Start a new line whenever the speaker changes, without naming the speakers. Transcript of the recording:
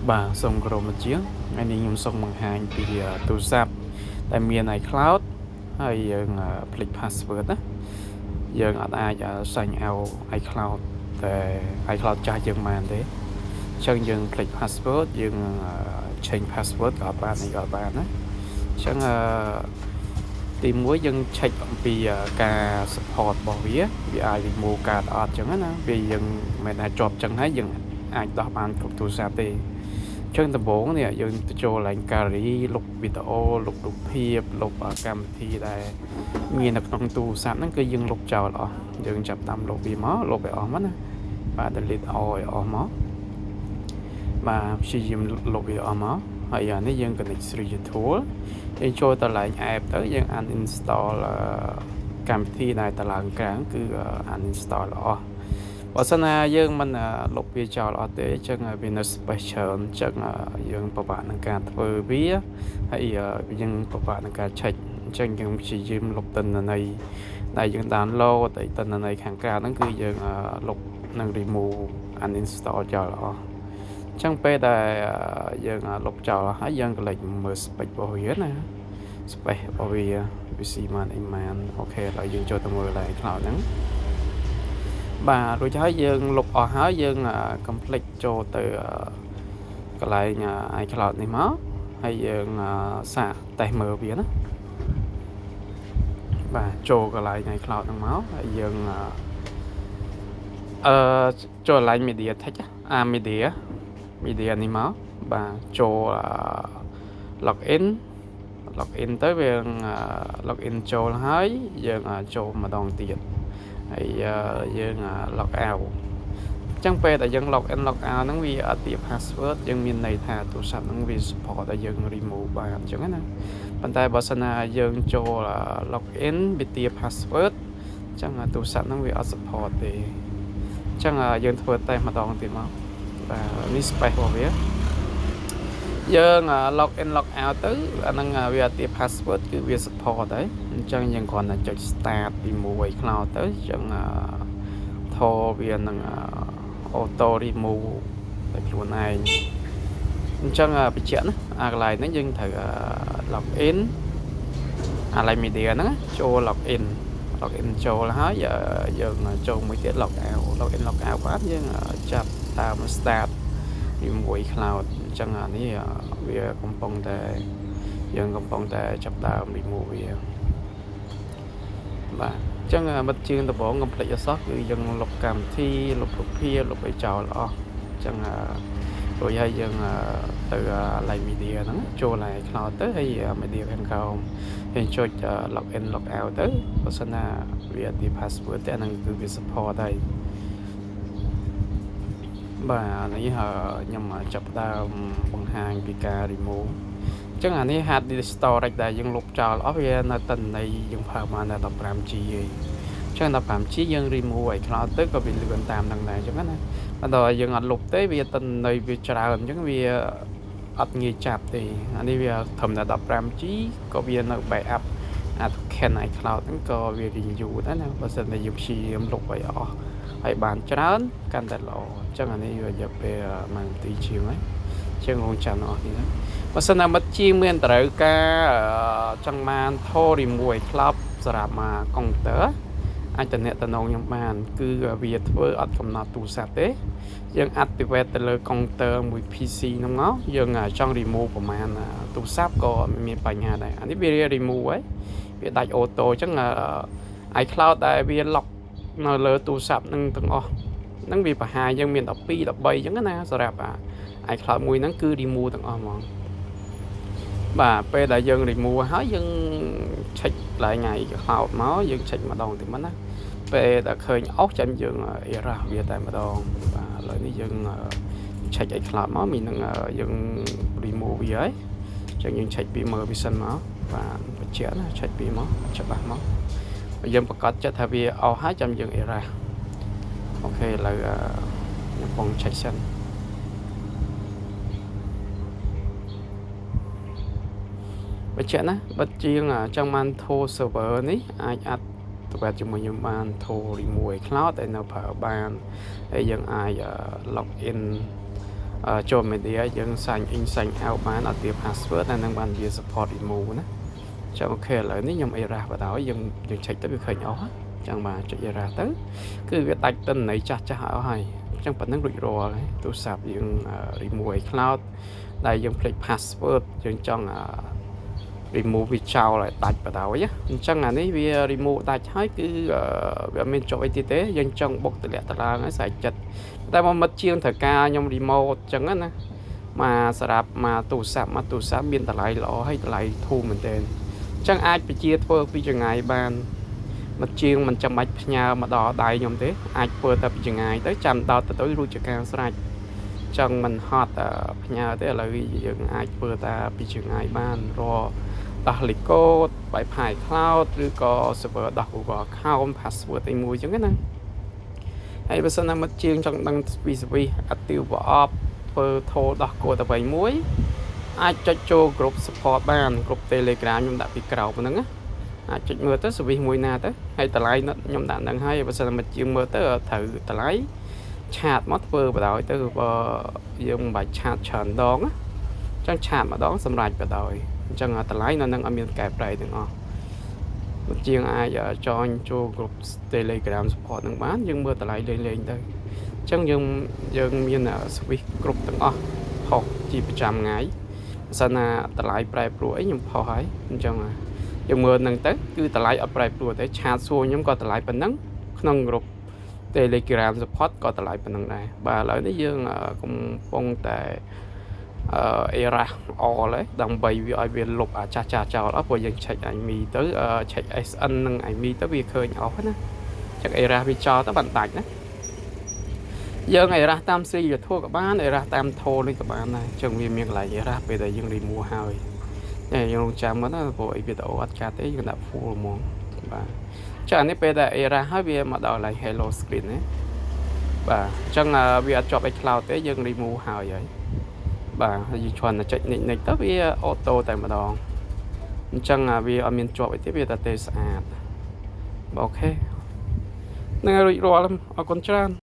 Bà xong rồi một chiếc anh đi nhung xong bằng hàng thì tu sạp tại miền này cloud hay click password á dương ở ai xanh iCloud để iCloud cho dương màn thế chân dương click password dương change password của bạn này gọi bạn á chân tìm mối dân check vì cả support bảo vía vì ai bị mua cả ọt chẳng á vì dân mình đã chọn chẳng thấy dân ai đọc bạn thuộc tu sạp thì chân tập 4 เนี่ยយើងទៅចូលឡើងការីលុបវីដេអូលុបរូបភាពលុបកម្មវិធីដែលមាននៅក្នុងទូរស័ព្ទហ្នឹងគឺយើងលុបចោលអស់យើងចាប់តាមលុបវាមកលុបឲ្យអស់មកណាបាទ delete all ឲ្យអស់មកបាទព្យាយាមលុបវាអស់មកហើយអានេះយើង connect 3 tool យើងចូលទៅឡើង app ទៅយើង uninstall កម្មវិធីដែលតឡើងក្រៅគឺ uninstall អស់បើសិនណាយើងមិនលុបវាចោលអត់ទេអញ្ចឹងវានៅ special អញ្ចឹងយើងពិបាកនឹងការធ្វើវាហើយយើងពិបាកនឹងការ check អញ្ចឹងយើងព្យាយាមលុបទិន្នន័យដែលយើង download តែទិន្នន័យខាងក្រៅហ្នឹងគឺយើងលុបនិង remove uninstall ចោលអស់អញ្ចឹងពេលដែលយើងលុបចោលហើយយើងក៏លេចមើល spec របស់វាណា spec របស់វាវាស៊ីបានអីបានអូខេឥឡូវយើងចូលទៅមើលឡើង cloud ហ្នឹងបាទរួចហើយយើងលុបអស់ហើយយើង complete ចូលទៅកន្លែង iCloud នេះមកហើយយើងសាកតេស្តមើលវាណាបាទចូលកន្លែង iCloud ហ្នឹងមកហើយយើងចូលកន្លែង media text media នេះមកបាទចូល login ទៅវា login ចូលហើយយើងចូលម្ដងទៀតហើយយើង log out អញ្ចឹងពេលដែលយើង log in log out ហ្នឹងវាអត់ទា password យើងមានន័យថាទូរស័ព្ទហ្នឹងវា support ឲ្យយើង remove បានអញ្ចឹងណាប៉ុន្តែបើសិនណាយើងចូល log in វាទា password អញ្ចឹងទូរស័ព្ទហ្នឹងវាអត់ support ទេអញ្ចឹងយើងធ្វើតេស្តម្ដងទៀតមកបាទនេះ space របស់វាយើង log in log out ទៅអាហ្នឹងវាអត់ទា password គឺវា support ហើយអញ្ចឹងយើងគ្រាន់តែចុច start ពីមួយ cloud ទៅអញ្ចឹងធរវានឹង auto remove តែខ្លួនឯងអញ្ចឹងបញ្ជាក់ណាអាកន្លែងហ្នឹងយើងត្រូវ log in អា line media ហ្នឹងចូល log in ចូលហើយយើងចូលមួយទៀត log in log out បាទយើងចាប់តាម start ពីមួយ cloud អញ្ចឹងអានេះវាកំពុងតែយើងកំពុងតែចាប់ដើម remove វាបាទអញ្ចឹងមិត្តជើងដំបងកុំភ្លេចអសោះគឺយើងលុបកម្មវិធីលុបរូបភាពលុបឲ្យចោលអស់អញ្ចឹងរួចហើយយើងទៅ line media ហ្នឹងចូល line cloud ទៅហើយ media ខាងក្រោមយើងចុច log in log out ទៅបើសិនណាវាអត់ទា password ទេអាហ្នឹងគឺវា support ហើយបាទនេះខ្ញុំចាប់ដើមបង្ហាញពីការ remove អញ្ចឹងអានេះ hard disk storage ដែលយើងលុបចោលអស់វានៅទិន្នន័យយើងប្រើបានតែ 15G ឯងអញ្ចឹង 15G យើង remove ឲ្យ cloud ទៅក៏វាលឿនតាមនឹងដែរអញ្ចឹងណាបើដល់យើងអត់លុបទេវាទិន្នន័យវាច្រើនអញ្ចឹងវាអត់ងាយចាប់ទេអានេះវាត្រឹមតែ 15G ក៏វានៅ backup អា token iCloud ហ្នឹងក៏វារៀងយូរដែរណាបើសិនតែយើងព្យាយាមលុបឲ្យអស់ហើយបានច្រើនកាន់តែល្អអញ្ចឹងអានេះវារយៈពេល1នាទីជាងហើយជាងរងចាំអស់នេះណាបើសិនណាមិត្តជាងមានត្រូវការចង់បានថត remove iCloud សម្រាប់មកកុំព្យូទ័រអាចតំណខ្ញុំបានគឺវាធ្វើអត់កំណត់ទូរស័ព្ទទេយើង activate ទៅលើកុំព្យូទ័រមួយ PC ហ្នឹងមកយើងចង់ remove ប្រហែលទូរស័ព្ទក៏មានបញ្ហាដែរអានេះវា remove ហើយវាដាច់អូតូអញ្ចឹងiCloud ដែលវា lock នៅលើទូរស័ព្ទហ្នឹងទាំងអស់ហ្នឹងវាប្រហែលយើងមាន12 13អញ្ចឹងណាសម្រាប់iCloud មួយហ្នឹងគឺ remove ទាំងអស់ហ្មងបាទពេលដែលយើង remove ហើយយើង check ឡើង iCloud មកយើង check ម្ដងទៀតណាពេលដែលឃើញអស់ចាំយើង erase វាតែម្ដងបាទឥឡូវនេះយើង check iCloud មកមាននឹងយើង remove វាហើយអញ្ចឹងយើង check ពីមើលវាសិនមកបាទបញ្ជាក់ណា check ពីមកច្បាស់មកយើងប្រកាសចិត្តថាវាអស់ហើយចាំយើង erase អូខេឥឡូវខ្ញុំកំពុង check សិនបញ្ជាក់ណាបិទជាងចង់បាន Tor server នេះអាចអាត់ទៅបែបជាមួយខ្ញុំបាន Tor remove cloud ដែលនៅប្រើបានហើយយើងអាច log in ចូល media យើង sign in sign out បានអត់ទា password តែនឹងបានវា support remove ណាចាំអូខេឥឡូវនេះខ្ញុំ erase បណ្ដោយយើង check ទៅវាឃើញអស់ចឹងបាទចុច erase ទៅគឺវាដាច់ទិន្នន័យចាស់អស់ហើយអញ្ចឹងប៉ុណ្ណឹងរួចរាល់ហើយទូរស័ព្ទយើង remove iCloud ដែលយើងភ្លេច password យើងចង់ remove វាចោលឲ្យដាច់បណ្ដោយអញ្ចឹងអានេះវា remove ដាច់ហើយគឺវាអត់មានចុចអីទៀតទេយើងចង់បុកតម្លាក់តម្លើងឲ្យស្រេចចិត្តតែមកមិត្តជាងត្រូវការខ្ញុំ remote អញ្ចឹងណាមកសម្រាប់មកទូរស័ព្ទមានតម្លៃល្អហើយតម្លៃធូរមែនទែនអញ្ចឹងអាចបញ្ជាធ្វើពីចង្ងាយបានមិត្តជាងមិនចាំបាច់ផ្ញើមកដល់ដៃខ្ញុំទេអាចធ្វើតែពីចង្ងាយទៅចាំដល់ទៅរួចជាការស្រេចចឹងមិនហត់ផ្ញើទេឥឡូវយើងអាចធ្វើតែពីចង្ងាយបានរដោះ Liquid បាយផាយ Cloud ឬក៏ server ដោះ Google account password អីមួយចឹងណាហើយបើសិនណាមិត្តជាងចង់ដឹងពី service active ប្រអប់ធ្វើធោដោះគោតអ្វីមួយអាចចុចចូល group support បាន group Telegram ខ្ញុំដាក់ពីក្រោមហ្នឹងណាអាចចុចមើលទៅ service មួយណាទៅហើយតម្លៃខ្ញុំដាក់ហ្នឹងហើយបើសិនមិត្តជាងមើលទៅត្រូវតម្លៃឆាតមកធ្វើបដ ாய் ទៅបើយើងមិនបាច់ឆាតច្រើនដងណាអញ្ចឹងឆាតម្ដងសម្រាប់បដ ாய் អញ្ចឹងតម្លៃនៅនឹងអត់មានកែប្រែទាំងអស់មិត្តជាងអាចjoin ចូល group Telegram support នឹងបានយើងមើលតម្លៃលេងទៅអញ្ចឹងយើងមាន service គ្រប់ទាំងអស់ផុសជាប្រចាំថ្ងៃបើសិនណាតម្លៃប្រែប្រួលអីខ្ញុំផុសហើយអញ្ចឹងយើងមើលហ្នឹងទៅគឺតម្លៃអត់ប្រែប្រួលទេឆាតសួរខ្ញុំក៏តម្លៃប៉ុណ្ណឹងក្នុង group Telegram support ក៏តម្លៃប៉ុណ្ណឹងដែរបាទឥឡូវនេះយើងកំពុងតែerase all ហើយដើម្បីវាឲ្យវាលុបអាចាស់ចោលអស់ព្រោះយើង check IME ទៅ check SN និង IME ទៅវាឃើញអស់ណាចឹង erase វាចោលទៅបានដាច់ណាយើង erase តាម serial ធัวក៏បាន erase តាម thol នេះក៏បានដែរចឹងវាមានកន្លែង erase ពេលដែលយើង remove ហើយតែយើងរងចាំមើលណាព្រោះអីវីដេអូអត់កាត់ទេយើងដាក់ full ហ្មងបាទចានេះពេលដែល erase ហើយវាមកដល់ like hello screen ណាបាទអញ្ចឹងវាអត់ជាប់ iCloud ទេយើង remove ហើយបាទយើងគ្រាន់តែចុចនិចទៅវាអូតូតែម្ដងអញ្ចឹងវាអត់មានជាប់អីទេវាតែស្អាតអូខេនឹងរួចរាល់អរគុណច្រើន